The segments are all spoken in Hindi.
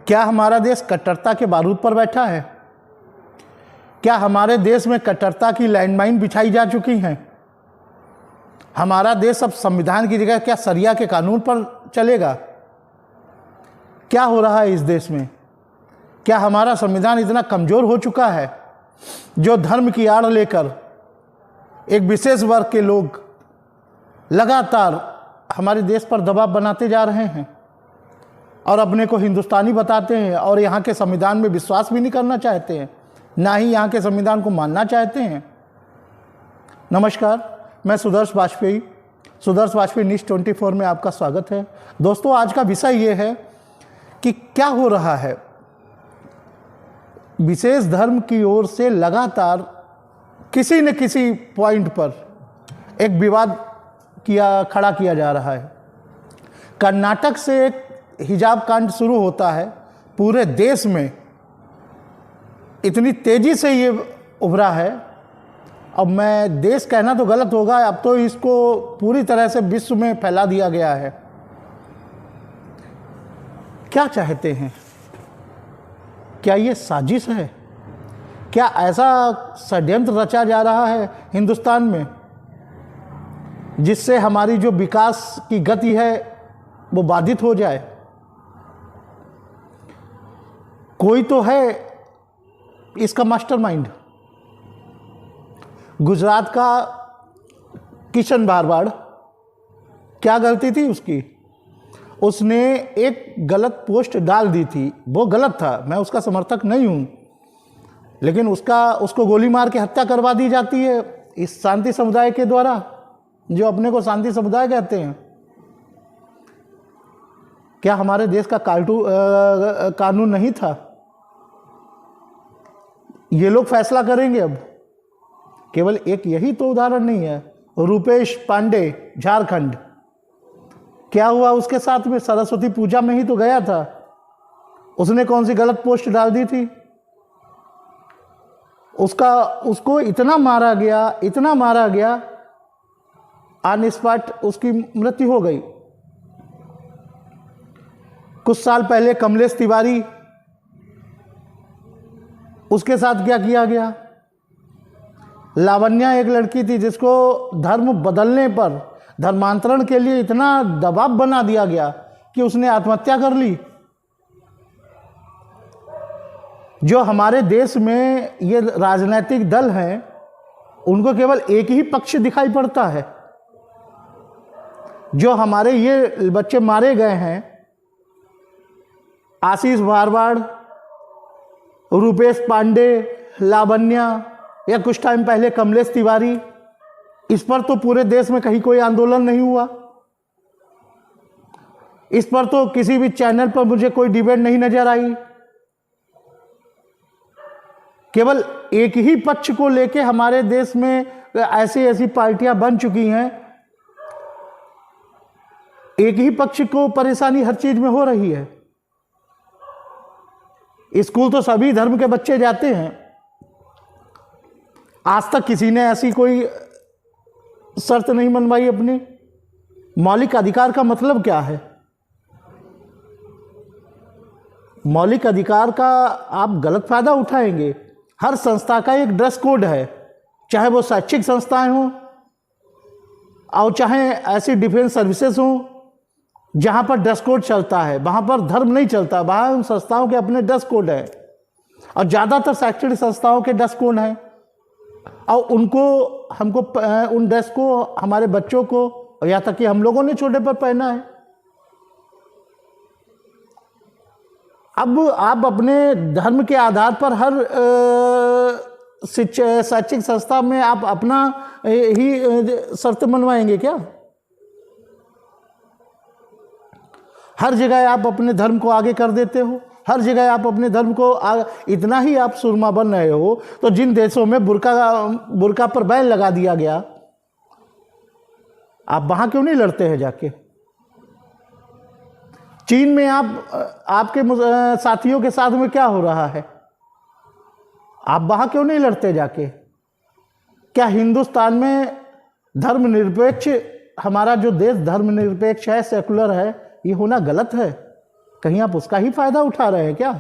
क्या हमारा देश कट्टरता के बारूद पर बैठा है? क्या हमारे देश में कट्टरता की लैंडमाइन बिछाई जा चुकी हैं? हमारा देश अब संविधान की जगह क्या शरिया के कानून पर चलेगा? क्या हो रहा है इस देश में? क्या हमारा संविधान इतना कमज़ोर हो चुका है जो धर्म की आड़ लेकर एक विशेष वर्ग के लोग लगातार हमारे देश पर दबाव बनाते जा रहे हैं और अपने को हिंदुस्तानी बताते हैं और यहाँ के संविधान में विश्वास भी नहीं करना चाहते हैं, ना ही यहाँ के संविधान को मानना चाहते हैं। नमस्कार, मैं सुदर्श वाजपेयी न्यूज़ 24 में आपका स्वागत है। दोस्तों, आज का विषय ये है कि क्या हो रहा है। विशेष धर्म की ओर से लगातार किसी न किसी पॉइंट पर एक विवाद खड़ा किया जा रहा है। कर्नाटक से एक हिजाब कांड शुरू होता है, पूरे देश में इतनी तेजी से ये उभरा है। अब मैं देश कहना तो गलत होगा, अब तो इसको पूरी तरह से विश्व में फैला दिया गया है। क्या चाहते हैं? क्या ये साजिश है? क्या ऐसा षड्यंत्र रचा जा रहा है हिंदुस्तान में जिससे हमारी जो विकास की गति है वो बाधित हो जाए? कोई तो है इसका मास्टरमाइंड। गुजरात का किशन बारवाड़, क्या गलती थी उसकी? उसने एक गलत पोस्ट डाल दी थी, वो गलत था, मैं उसका समर्थक नहीं हूं, लेकिन उसको गोली मार के हत्या करवा दी जाती है इस शांति समुदाय के द्वारा, जो अपने को शांति समुदाय कहते हैं। क्या हमारे देश का कानून नहीं था? ये लोग फैसला करेंगे। अब केवल एक यही तो उदाहरण नहीं है। रूपेश पांडे, झारखंड, क्या हुआ उसके साथ में? सरस्वती पूजा में ही तो गया था, उसने कौन सी गलत पोस्ट डाल दी थी? उसको इतना मारा गया, ऑन स्पॉट उसकी मृत्यु हो गई। कुछ साल पहले कमलेश तिवारी, उसके साथ क्या किया गया? लावण्या एक लड़की थी जिसको धर्म बदलने पर, धर्मांतरण के लिए इतना दबाव बना दिया गया कि उसने आत्महत्या कर ली। जो हमारे देश में ये राजनीतिक दल हैं, उनको केवल एक ही पक्ष दिखाई पड़ता है। जो हमारे ये बच्चे मारे गए हैं, आशीष भारवाड़, रूपेश पांडे, लावण्या, या कुछ टाइम पहले कमलेश तिवारी, इस पर तो पूरे देश में कहीं कोई आंदोलन नहीं हुआ। इस पर तो किसी भी चैनल पर मुझे कोई डिबेट नहीं नजर आई। केवल एक ही पक्ष को लेके हमारे देश में ऐसी पार्टियां बन चुकी हैं। एक ही पक्ष को परेशानी हर चीज में हो रही है। स्कूल तो सभी धर्म के बच्चे जाते हैं, आज तक किसी ने ऐसी कोई शर्त नहीं मनवाई अपनी। मौलिक अधिकार का मतलब क्या है? मौलिक अधिकार का आप गलत फायदा उठाएंगे। हर संस्था का एक ड्रेस कोड है, चाहे वो शैक्षिक संस्थाएं हों और चाहे ऐसी डिफेंस सर्विसेज हों जहां पर ड्रेस कोड चलता है, वहां पर धर्म नहीं चलता। वहां उन संस्थाओं के अपने ड्रेस कोड है और ज़्यादातर शैक्षणिक संस्थाओं के ड्रेस कोड हैं और हमको उन ड्रेस को हमारे बच्चों को, या तक कि हम लोगों ने छोटे पर पहना है। अब आप अपने धर्म के आधार पर हर शैक्षिक संस्था में आप अपना ही शर्त मनवाएंगे क्या? हर जगह आप अपने धर्म को आगे कर देते हो, हर जगह आप अपने धर्म को इतना ही आप सुरमा बन रहे हो। तो जिन देशों में बुर्का पर बैन लगा दिया गया, आप वहां क्यों नहीं लड़ते हैं जाके? चीन में आपके साथियों के साथ में क्या हो रहा है, आप वहां क्यों नहीं लड़ते जाके? क्या हिंदुस्तान में धर्मनिरपेक्ष, हमारा जो देश धर्मनिरपेक्ष है, सेकुलर है, ये होना गलत है? कहीं आप उसका ही फायदा उठा रहे हैं क्या?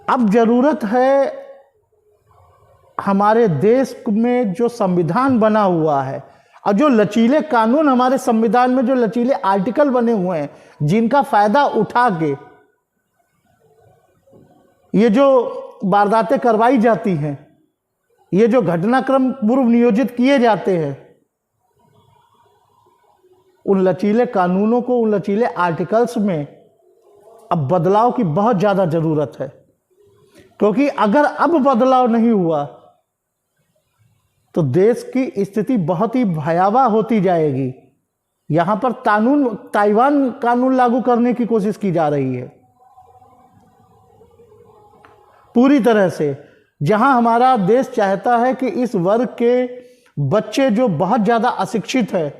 अब जरूरत है हमारे देश में जो संविधान बना हुआ है और जो लचीले कानून हमारे संविधान में, जो लचीले आर्टिकल बने हुए हैं, जिनका फायदा उठा के ये जो वारदातें करवाई जाती हैं, ये जो घटनाक्रम पूर्व नियोजित किए जाते हैं, उन लचीले कानूनों को, उन लचीले आर्टिकल्स में अब बदलाव की बहुत ज़्यादा ज़रूरत है। क्योंकि अगर अब बदलाव नहीं हुआ तो देश की स्थिति बहुत ही भयावह होती जाएगी। यहां पर ताइवान कानून लागू करने की कोशिश की जा रही है पूरी तरह से, जहां हमारा देश चाहता है कि इस वर्ग के बच्चे जो बहुत ज़्यादा अशिक्षित है,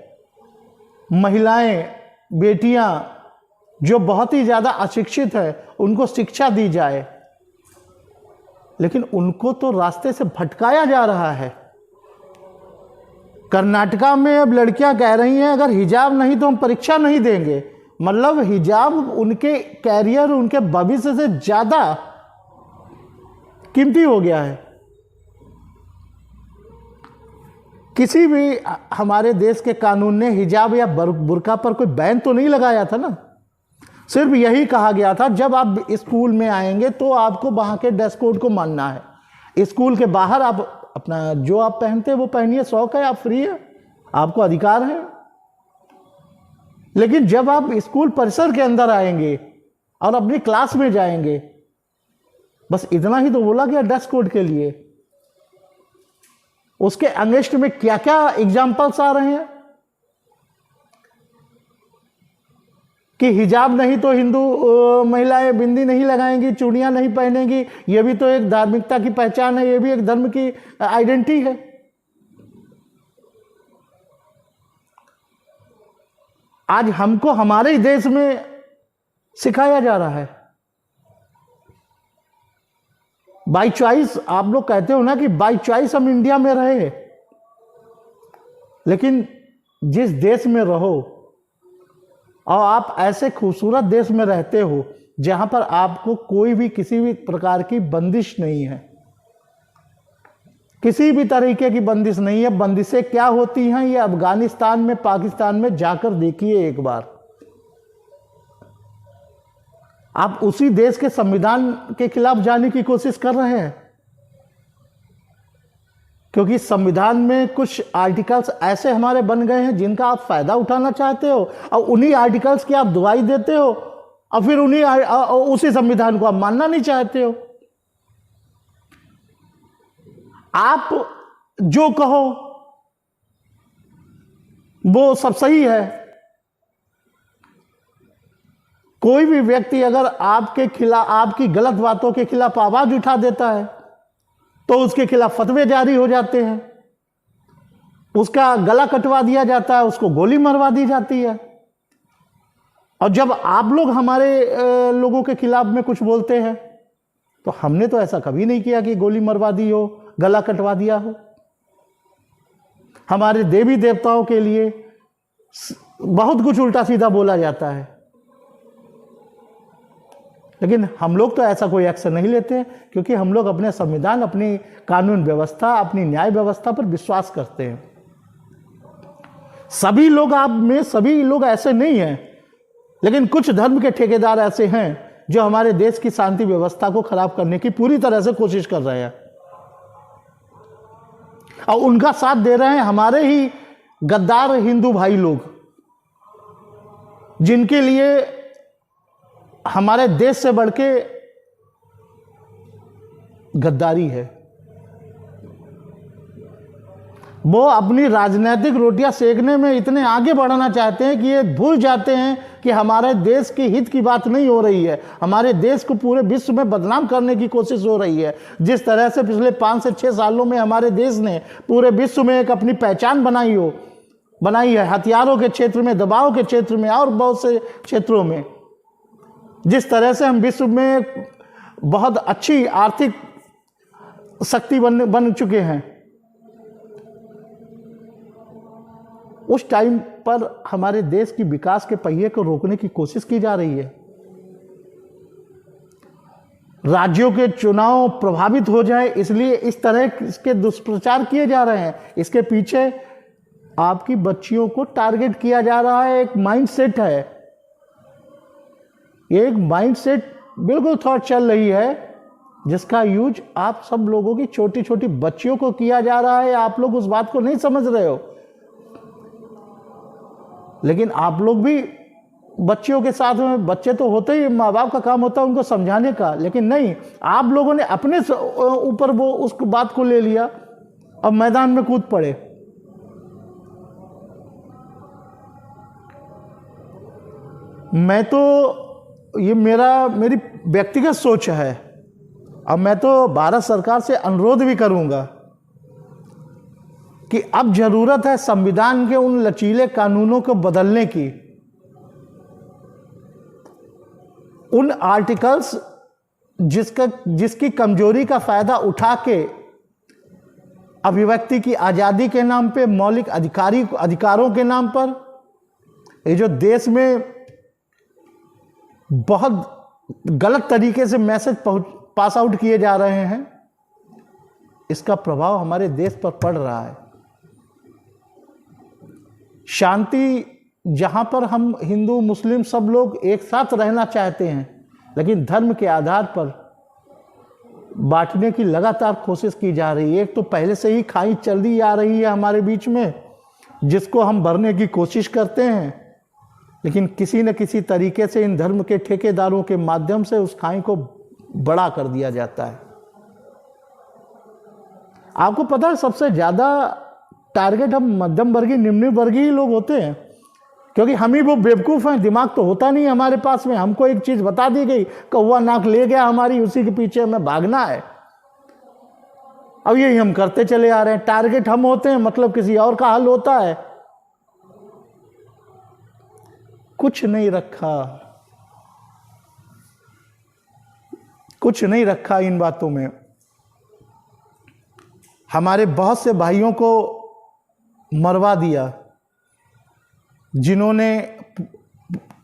महिलाएं, बेटियां जो बहुत ही ज़्यादा अशिक्षित है, उनको शिक्षा दी जाए, लेकिन उनको तो रास्ते से भटकाया जा रहा है। कर्नाटका में अब लड़कियां कह रही हैं अगर हिजाब नहीं तो हम परीक्षा नहीं देंगे। मतलब हिजाब उनके कैरियर, उनके भविष्य से ज़्यादा कीमती हो गया है। किसी भी हमारे देश के कानून ने हिजाब या बुर्का पर कोई बैन तो नहीं लगाया था ना। सिर्फ यही कहा गया था जब आप स्कूल में आएंगे तो आपको वहाँ के ड्रेस कोड को मानना है। स्कूल के बाहर आप अपना जो आप पहनते हैं वो पहनिए, शौक है, आप फ्री है, आपको अधिकार है। लेकिन जब आप स्कूल परिसर के अंदर आएंगे और अपनी क्लास में जाएंगे, बस इतना ही तो बोला गया ड्रेस कोड के लिए। उसके अगेंस्ट में क्या क्या एग्जाम्पल्स आ रहे हैं कि हिजाब नहीं तो हिंदू महिलाएं बिंदी नहीं लगाएंगी, चूड़ियां नहीं पहनेंगी, ये भी तो एक धार्मिकता की पहचान है, ये भी एक धर्म की आइडेंटिटी है। आज हमको हमारे ही देश में सिखाया जा रहा है। बाई चॉइस, आप लोग कहते हो ना कि बाई चॉइस हम इंडिया में रहे, लेकिन जिस देश में रहो और आप ऐसे खूबसूरत देश में रहते हो जहां पर आपको कोई भी किसी भी प्रकार की बंदिश नहीं है, किसी भी तरीके की बंदिश नहीं है। बंदिशें क्या होती हैं ये अफगानिस्तान में, पाकिस्तान में जाकर देखिए एक बार। आप उसी देश के संविधान के खिलाफ जाने की कोशिश कर रहे हैं, क्योंकि संविधान में कुछ आर्टिकल्स ऐसे हमारे बन गए हैं जिनका आप फायदा उठाना चाहते हो और उन्हीं आर्टिकल्स की आप दुहाई देते हो और फिर उसी संविधान को आप मानना नहीं चाहते हो। आप जो कहो वो सब सही है। कोई भी व्यक्ति अगर आपके खिलाफ, आपकी गलत बातों के खिलाफ आवाज उठा देता है तो उसके खिलाफ फतवे जारी हो जाते हैं, उसका गला कटवा दिया जाता है, उसको गोली मरवा दी जाती है। और जब आप लोग हमारे लोगों के खिलाफ में कुछ बोलते हैं तो हमने तो ऐसा कभी नहीं किया कि गोली मरवा दी हो, गला कटवा दिया हो। हमारे देवी देवताओं के लिए बहुत कुछ उल्टा सीधा बोला जाता है, लेकिन हम लोग तो ऐसा कोई एक्शन नहीं लेते क्योंकि हम लोग अपने संविधान, अपनी कानून व्यवस्था, अपनी न्याय व्यवस्था पर विश्वास करते हैं। सभी लोग, आप में सभी लोग ऐसे नहीं हैं, लेकिन कुछ धर्म के ठेकेदार ऐसे हैं जो हमारे देश की शांति व्यवस्था को खराब करने की पूरी तरह से कोशिश कर रहे हैं और उनका साथ दे रहे हैं हमारे ही गद्दार हिंदू भाई लोग, जिनके लिए हमारे देश से बढ़ के गद्दारी है। वो अपनी राजनीतिक रोटियां सेकने में इतने आगे बढ़ना चाहते हैं कि ये भूल जाते हैं कि हमारे देश के हित की बात नहीं हो रही है। हमारे देश को पूरे विश्व में बदनाम करने की कोशिश हो रही है। जिस तरह से पिछले 5 से 6 सालों में हमारे देश ने पूरे विश्व में एक अपनी पहचान बनाई है, हथियारों के क्षेत्र में, दबाव के क्षेत्र में और बहुत से क्षेत्रों में। जिस तरह से हम विश्व में बहुत अच्छी आर्थिक शक्ति बन चुके हैं, उस टाइम पर हमारे देश की विकास के पहिए को रोकने की कोशिश की जा रही है। राज्यों के चुनाव प्रभावित हो जाए इसलिए इस तरह के दुष्प्रचार किए जा रहे हैं। इसके पीछे आपकी बच्चियों को टारगेट किया जा रहा है। एक माइंडसेट है, एक माइंडसेट बिल्कुल थॉट चल रही है जिसका यूज आप सब लोगों की छोटी छोटी बच्चियों को किया जा रहा है। आप लोग उस बात को नहीं समझ रहे हो, लेकिन आप लोग भी बच्चियों के साथ में, बच्चे तो होते ही, माँ बाप का काम होता है उनको समझाने का, लेकिन नहीं, आप लोगों ने अपने ऊपर वो उस बात को ले लिया, अब मैदान में कूद पड़े। मैं तो ये मेरी व्यक्तिगत सोच है। अब मैं तो भारत सरकार से अनुरोध भी करूंगा कि अब जरूरत है संविधान के उन लचीले कानूनों को बदलने की। उन आर्टिकल्स जिसकी कमजोरी का फायदा उठा के अभिव्यक्ति की आजादी के नाम पे, मौलिक अधिकारों के नाम पर, ये जो देश में बहुत गलत तरीके से मैसेज पास आउट किए जा रहे हैं, इसका प्रभाव हमारे देश पर पड़ रहा है। शांति, जहां पर हम हिंदू मुस्लिम सब लोग एक साथ रहना चाहते हैं, लेकिन धर्म के आधार पर बांटने की लगातार कोशिश की जा रही है। एक तो पहले से ही खाई चली आ रही है हमारे बीच में, जिसको हम भरने की कोशिश करते हैं, लेकिन किसी न किसी तरीके से इन धर्म के ठेकेदारों के माध्यम से उस खाई को बड़ा कर दिया जाता है। आपको पता है सबसे ज्यादा टारगेट हम मध्यम वर्गीय, निम्न वर्गीय लोग होते हैं, क्योंकि हम ही वो बेवकूफ़ हैं, दिमाग तो होता नहीं हमारे पास में। हमको एक चीज़ बता दी गई, कौवा नाक ले गया हमारी, उसी के पीछे हमें भागना है। अब यही हम करते चले आ रहे हैं। टारगेट हम होते हैं, मतलब किसी और का हल होता है। कुछ नहीं रखा, कुछ नहीं रखा इन बातों में। हमारे बहुत से भाइयों को मरवा दिया, जिन्होंने,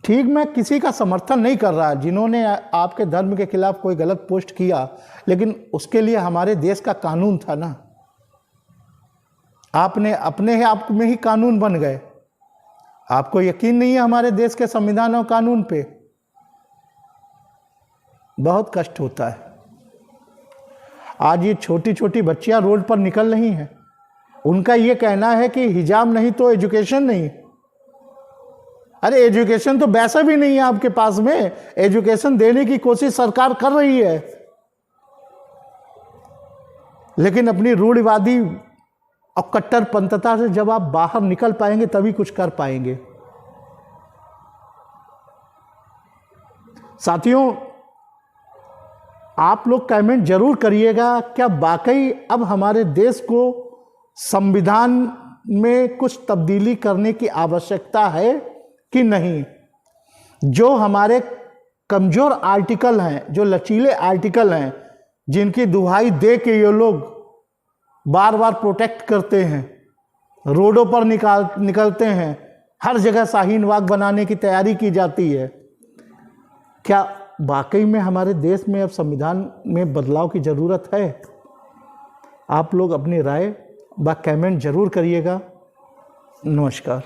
ठीक, मैं किसी का समर्थन नहीं कर रहा, जिन्होंने आपके धर्म के खिलाफ कोई गलत पोस्ट किया, लेकिन उसके लिए हमारे देश का कानून था ना। आपने अपने आप में ही कानून बन गए। आपको यकीन नहीं है हमारे देश के संविधान और कानून पे? बहुत कष्ट होता है। आज ये छोटी छोटी बच्चियां रोड पर निकल रही हैं, उनका ये कहना है कि हिजाब नहीं तो एजुकेशन नहीं। अरे एजुकेशन तो वैसा भी नहीं है आपके पास में। एजुकेशन देने की कोशिश सरकार कर रही है, लेकिन अपनी रूढ़िवादी और कट्टरपंथता से जब आप बाहर निकल पाएंगे तभी कुछ कर पाएंगे। साथियों, आप लोग कमेंट जरूर करिएगा, क्या वाकई अब हमारे देश को संविधान में कुछ तब्दीली करने की आवश्यकता है कि नहीं? जो हमारे कमजोर आर्टिकल हैं, जो लचीले आर्टिकल हैं, जिनकी दुहाई दे के ये लोग बार बार प्रोटेक्ट करते हैं, रोडों पर निकलते हैं, हर जगह शाहीन बाग बनाने की तैयारी की जाती है, क्या वाकई में हमारे देश में अब संविधान में बदलाव की ज़रूरत है? आप लोग अपनी राय व कमेंट जरूर करिएगा। नमस्कार।